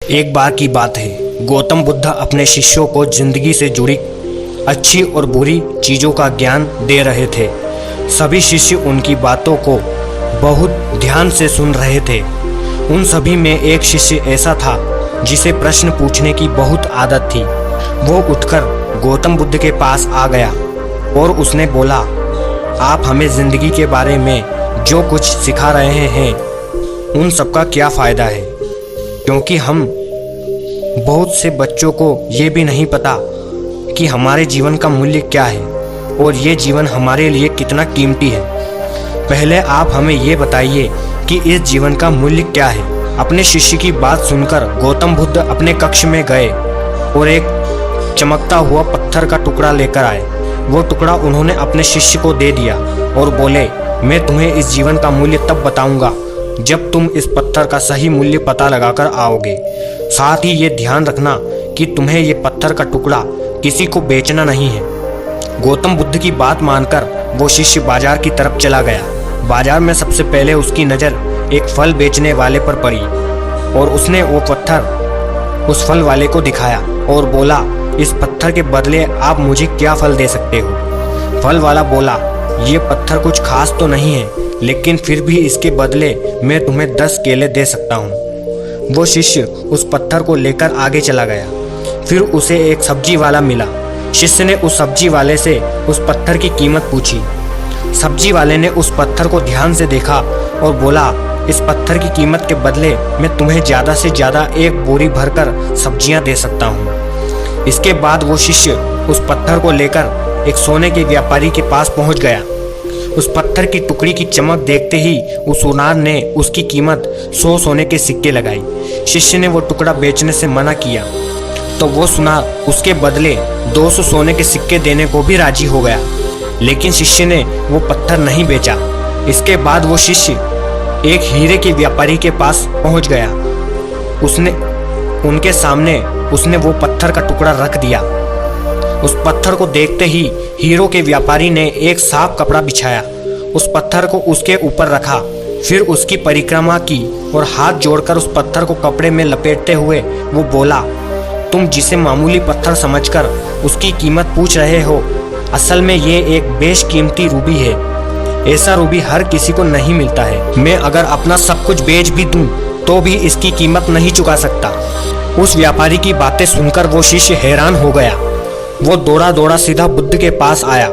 एक बार की बात है, गौतम बुद्ध अपने शिष्यों को जिंदगी से जुड़ी अच्छी और बुरी चीज़ों का ज्ञान दे रहे थे। सभी शिष्य उनकी बातों को बहुत ध्यान से सुन रहे थे। उन सभी में एक शिष्य ऐसा था जिसे प्रश्न पूछने की बहुत आदत थी। वो उठकर गौतम बुद्ध के पास आ गया और उसने बोला, आप हमें ज़िंदगी के बारे में जो कुछ सिखा रहे हैं उन सबका क्या फ़ायदा है, क्योंकि हम बहुत से बच्चों को ये भी नहीं पता कि हमारे जीवन का मूल्य क्या है और ये जीवन हमारे लिए कितना कीमती है। पहले आप हमें ये बताइए कि इस जीवन का मूल्य क्या है। अपने शिष्य की बात सुनकर गौतम बुद्ध अपने कक्ष में गए और एक चमकता हुआ पत्थर का टुकड़ा लेकर आए। वो टुकड़ा उन्होंने अपने शिष्य को दे दिया और बोले, मैं तुम्हें इस जीवन का मूल्य तब बताऊंगा जब तुम इस पत्थर का सही मूल्य पता लगाकर आओगे। साथ ही ये ध्यान रखना कि तुम्हें ये पत्थर का टुकड़ा किसी को बेचना नहीं है। गौतम बुद्ध की बात मानकर वो शिष्य बाजार की तरफ चला गया। बाजार में सबसे पहले उसकी नज़र एक फल बेचने वाले पर पड़ी और उसने वो पत्थर उस फल वाले को दिखाया और बोला, इस पत्थर के बदले आप मुझे क्या फल दे सकते हो। फल वाला बोला, ये पत्थर कुछ खास तो नहीं है, लेकिन फिर भी इसके बदले मैं तुम्हें 10 केले दे सकता हूँ। वो शिष्य उस पत्थर को लेकर आगे चला गया। फिर उसे एक सब्जी वाला मिला। शिष्य ने उस सब्जी वाले से उस पत्थर की कीमत पूछी। सब्जी वाले ने उस पत्थर को ध्यान से देखा और बोला, इस पत्थर की कीमत के बदले मैं तुम्हें ज़्यादा से ज़्यादा एक बोरी भरकर सब्जियां दे सकता हूँ। इसके बाद वो शिष्य उस पत्थर को लेकर एक सोने के व्यापारी के पास पहुँच गया। उस पत्थर की टुकड़ी की चमक देखते ही उस सुनार ने उसकी कीमत 100 सोने के सिक्के लगाई। शिष्य ने वो टुकड़ा बेचने से मना किया तो वो सुनार उसके बदले 200 सोने के सिक्के देने को भी राजी हो गया, लेकिन शिष्य ने वो पत्थर नहीं बेचा। इसके बाद वो शिष्य एक हीरे के व्यापारी के पास पहुंच गया। उनके सामने उसने वो पत्थर का टुकड़ा रख दिया। उस पत्थर को देखते ही हीरो के व्यापारी ने एक साफ कपड़ा बिछाया, उस पत्थर को उसके ऊपर रखा, फिर उसकी परिक्रमा की और हाथ जोड़कर उस पत्थर को कपड़े में लपेटते हुए वो बोला, तुम जिसे मामूली पत्थर समझकर उसकी कीमत पूछ रहे हो, असल में ये एक बेशकीमती रूबी है। ऐसा रूबी हर किसी को नहीं मिलता है। मैं अगर अपना सब कुछ बेच भी दूं तो भी इसकी कीमत नहीं चुका सकता। उस व्यापारी की बातें सुनकर वो शिष्य हैरान हो गया। वो दौड़ा दौड़ा सीधा बुद्ध के पास आया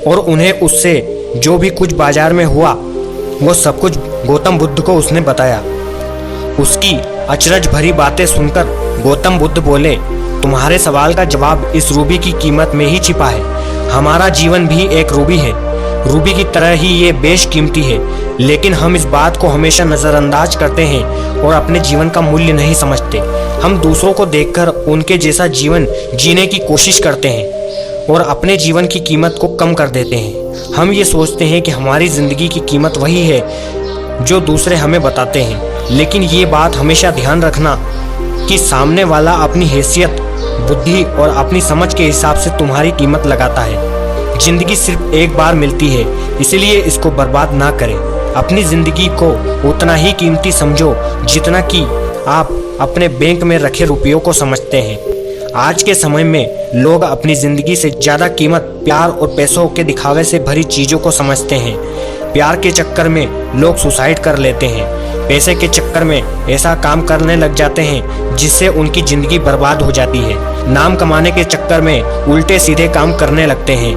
और उन्हें उससे जो भी कुछ बाजार में हुआ वो सब कुछ गौतम बुद्ध को उसने बताया। उसकी अचरज भरी बातें सुनकर गौतम बुद्ध बोले, तुम्हारे सवाल का जवाब इस रूबी की कीमत में ही छिपा है। हमारा जीवन भी एक रूबी है, रूबी की तरह ही ये बेशकीमती है, लेकिन हम इस बात को हमेशा नज़रअंदाज करते हैं और अपने जीवन का मूल्य नहीं समझते। हम दूसरों को देखकर उनके जैसा जीवन जीने की कोशिश करते हैं और अपने जीवन की कीमत को कम कर देते हैं। हम ये सोचते हैं कि हमारी ज़िंदगी की कीमत वही है जो दूसरे हमें बताते हैं, लेकिन ये बात हमेशा ध्यान रखना कि सामने वाला अपनी हैसियत, बुद्धि और अपनी समझ के हिसाब से तुम्हारी कीमत लगाता है। जिंदगी सिर्फ एक बार मिलती है, इसलिए इसको बर्बाद ना करें। अपनी ज़िंदगी को उतना ही कीमती समझो जितना कि आप अपने बैंक में रखे रुपयों को समझते हैं। आज के समय में लोग अपनी ज़िंदगी से ज़्यादा कीमत प्यार और पैसों के दिखावे से भरी चीज़ों को समझते हैं। प्यार के चक्कर में लोग सुसाइड कर लेते हैं, पैसे के चक्कर में ऐसा काम करने लग जाते हैं जिससे उनकी ज़िंदगी बर्बाद हो जाती है। नाम कमाने के चक्कर में उल्टे सीधे काम करने लगते हैं।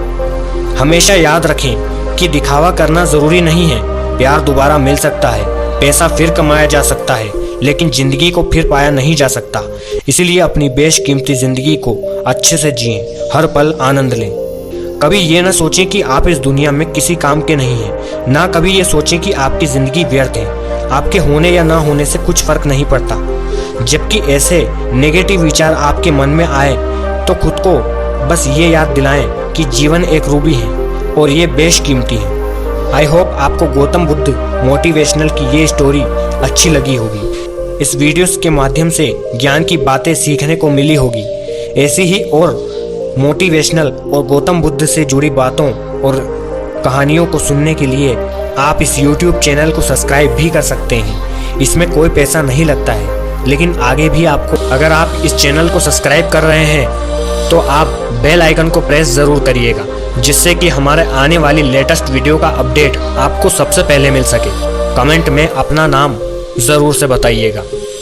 हमेशा याद रखें कि दिखावा करना ज़रूरी नहीं है। प्यार दोबारा मिल सकता है, पैसा फिर कमाया जा सकता है, लेकिन ज़िंदगी को फिर पाया नहीं जा सकता। इसलिए अपनी बेशकीमती ज़िंदगी को अच्छे से जिएं, हर पल आनंद लें। कभी ये ना सोचें कि आप इस दुनिया में किसी काम के नहीं हैं, ना कभी ये सोचें कि आपकी ज़िंदगी व्यर्थ है। आपके होने या ना होने से कुछ फ़र्क नहीं पड़ता। जबकि ऐसे नेगेटिव विचार आपके मन में आए तो खुद को बस ये याद दिलाएं कि जीवन एक रूबी है और ये बेशकीमती है। आई होप आपको गौतम बुद्ध मोटिवेशनल की ये स्टोरी अच्छी लगी होगी। इस वीडियोस के माध्यम से ज्ञान की बातें सीखने को मिली होगी। ऐसी ही और मोटिवेशनल और गौतम बुद्ध से जुड़ी बातों और कहानियों को सुनने के लिए आप इस YouTube चैनल को सब्सक्राइब भी कर सकते हैं। इसमें कोई पैसा नहीं लगता है। लेकिन आगे भी आपको, अगर आप इस चैनल को सब्सक्राइब कर रहे हैं तो आप बेल आइकन को प्रेस ज़रूर करिएगा, जिससे कि हमारे आने वाली लेटेस्ट वीडियो का अपडेट आपको सबसे पहले मिल सके। कमेंट में अपना नाम ज़रूर से बताइएगा।